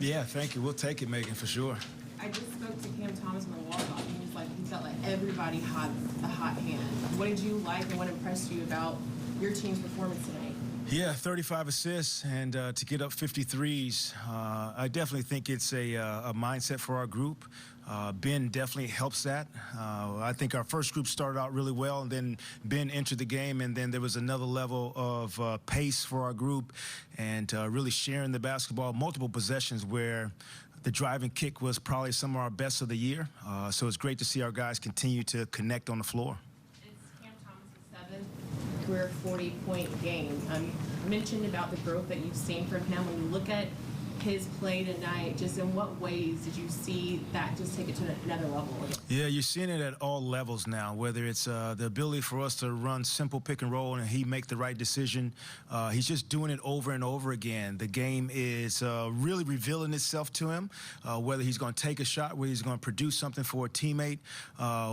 Yeah, thank you. We'll take it, Megan, for sure. I just spoke to Cam Thomas in the walk-off, and he was like, he felt like everybody had a hot hand. What did you like and what impressed you about your team's performance tonight? Yeah, 35 assists and to get up 53s. I definitely think it's a mindset for our group. Ben definitely helps that. I think our first group started out really well, and then Ben entered the game, and then there was another level of pace for our group and really sharing the basketball, multiple possessions where the drive and kick was probably some of our best of the year. So it's great to see our guys continue to connect on the floor. It's Cam Thomas's 7th career 40-point game. You mentioned about the growth that you've seen from him. When you look at his play tonight, just in what ways did you see that just take it to another level? Yeah, you're seeing it at all levels now, whether it's the ability for us to run simple pick and roll and he make the right decision. He's just doing it over and over again. The game is really revealing itself to him, whether he's going to take a shot, whether he's going to produce something for a teammate,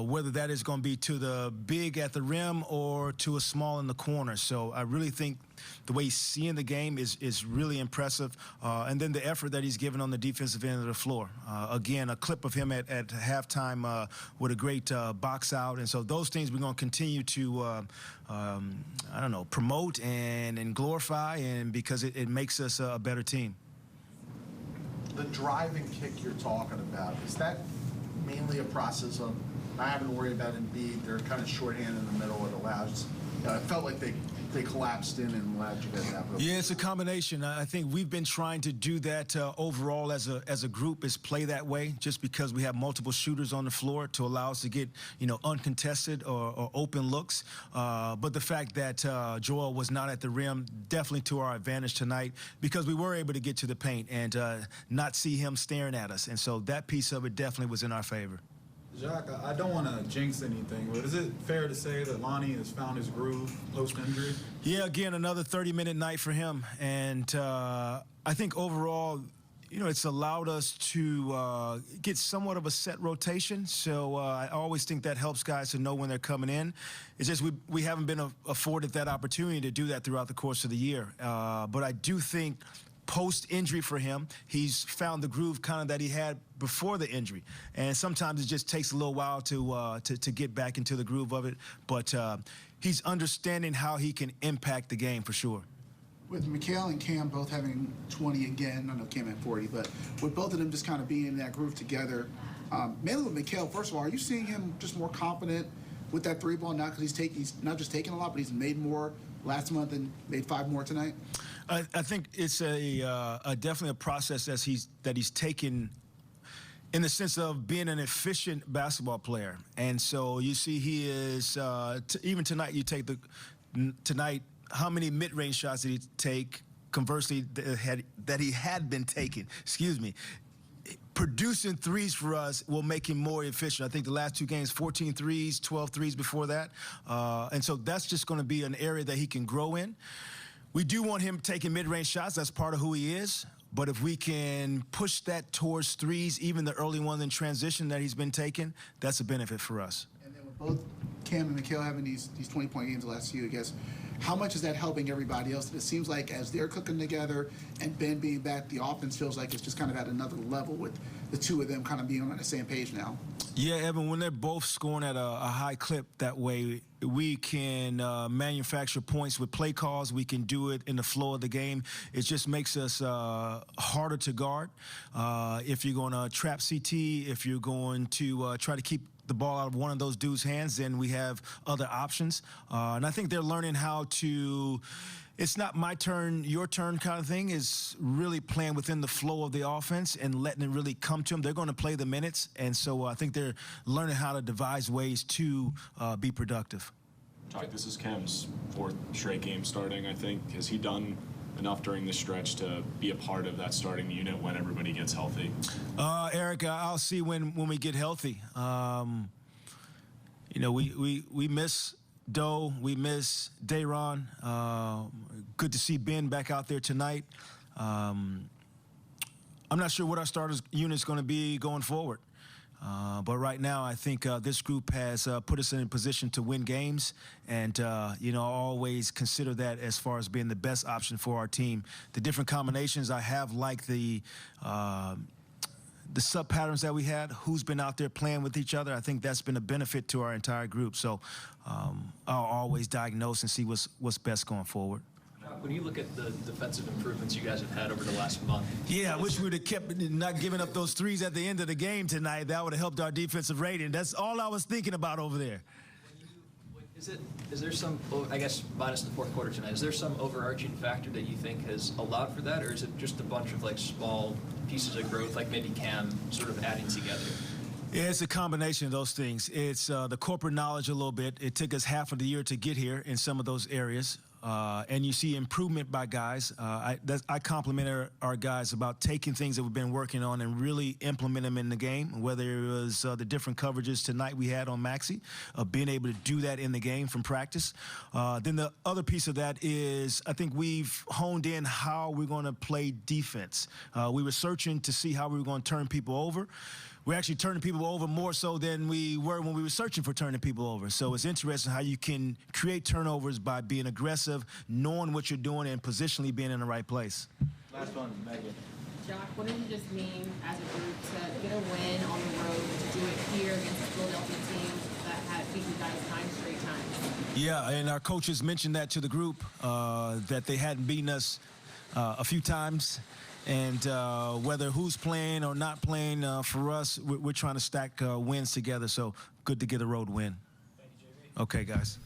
whether that is going to be to the big at the rim or to a small in the corner. So I really think the way he's seeing the game is really impressive. And then the effort that he's given on the defensive end of the floor. Again, a clip of him at halftime with a great box out. And so those things we're going to continue to, I don't know, promote and glorify, and because it makes us a better team. The drive and kick you're talking about, is that mainly a process of not having to worry about Embiid? They're kind of shorthand in the middle. It allows, it felt like they collapsed in and allowed you guys to have a... Yeah, it's a combination. I think we've been trying to do that overall as a group, is play that way, just because we have multiple shooters on the floor to allow us to get, uncontested or open looks. But the fact that Joel was not at the rim, definitely to our advantage tonight, because we were able to get to the paint and not see him staring at us. And so that piece of it definitely was in our favor. Jacque, I don't want to jinx anything, but is it fair to say that Lonnie has found his groove post-injury? Yeah, again, another 30-minute night for him. And I think overall, it's allowed us to get somewhat of a set rotation. So I always think that helps guys to know when they're coming in. It's just we haven't been afforded that opportunity to do that throughout the course of the year. But I do think post-injury for him, he's found the groove kind of that he had before the injury. And sometimes it just takes a little while to get back into the groove of it. But he's understanding how he can impact the game for sure. With Mikal and Cam both having 20 again, I know Cam had 40, but with both of them just kind of being in that groove together, mainly with Mikal, first of all, are you seeing him just more confident with that three ball now, because he's not just taking a lot, but he's made more last month and made 5 more tonight? I think it's definitely a process that he's taken in the sense of being an efficient basketball player. And so you see he is, even tonight, you take tonight, how many mid-range shots did he take? Conversely, that he had been taking, producing threes for us will make him more efficient. I think the last 2 games, 14 threes, 12 threes before that. And so that's just going to be an area that he can grow in. We do want him taking mid-range shots. That's part of who he is. But if we can push that towards threes, even the early ones in transition that he's been taking, that's a benefit for us. And then with both Cam and Mikal having these 20-point games the last few, I guess, how much is that helping everybody else? It seems like as they're cooking together and Ben being back, the offense feels like it's just kind of at another level with the two of them kind of being on the same page now. Yeah, Evan, when they're both scoring at a high clip that way, we can manufacture points with play calls. We can do it in the flow of the game. It just makes us harder to guard. If you're going to trap CT, if you're going to try to keep the ball out of one of those dudes' hands, then we have other options. And I think they're learning how to, it's not my turn, your turn kind of thing. Is really playing within the flow of the offense and letting it really come to them. They're going to play the minutes, and so I think they're learning how to devise ways to be productive. Jacque, this is Cam's 4th straight game starting, I think. Has he done enough during this stretch to be a part of that starting unit when everybody gets healthy? Eric, I'll see when we get healthy. We miss Doe, we miss Dayron. Good to see Ben back out there tonight. I'm not sure what our starters unit is going to be going forward. But right now, I think this group has put us in a position to win games, and always consider that as far as being the best option for our team. The different combinations I have, like the sub patterns that we had, who's been out there playing with each other, I think that's been a benefit to our entire group. So I'll always diagnose and see what's best going forward. When you look at the defensive improvements you guys have had over the last month. Yeah, I wish we would have kept not giving up those threes at the end of the game tonight. That would have helped our defensive rating. That's all I was thinking about over there. Is there some, I guess, minus the fourth quarter tonight, is there some overarching factor that you think has allowed for that, or is it just a bunch of like small pieces of growth, like maybe Cam sort of adding together? Yeah, it's a combination of those things. It's the corporate knowledge a little bit. It took us half of the year to get here in some of those areas. And you see improvement by guys. I compliment our guys about taking things that we've been working on and really implement them in the game, whether it was the different coverages tonight we had on Maxey, being able to do that in the game from practice. Then the other piece of that is I think we've honed in how we're going to play defense. We were searching to see how we were going to turn people over. We're actually turning people over more so than we were when we were searching for turning people over. So it's interesting how you can create turnovers by being aggressive, knowing what you're doing, and positionally being in the right place. Last one, Megan. Jacque, what does it just mean as a group to get a win on the road, to do it here against a Philadelphia team that had beat you guys 9 straight times? Yeah, and our coaches mentioned that to the group, that they hadn't beaten us a few times. And whether who's playing or not playing, for us, we're trying to stack wins together. So good to get a road win. Thank you, JV. Okay, guys.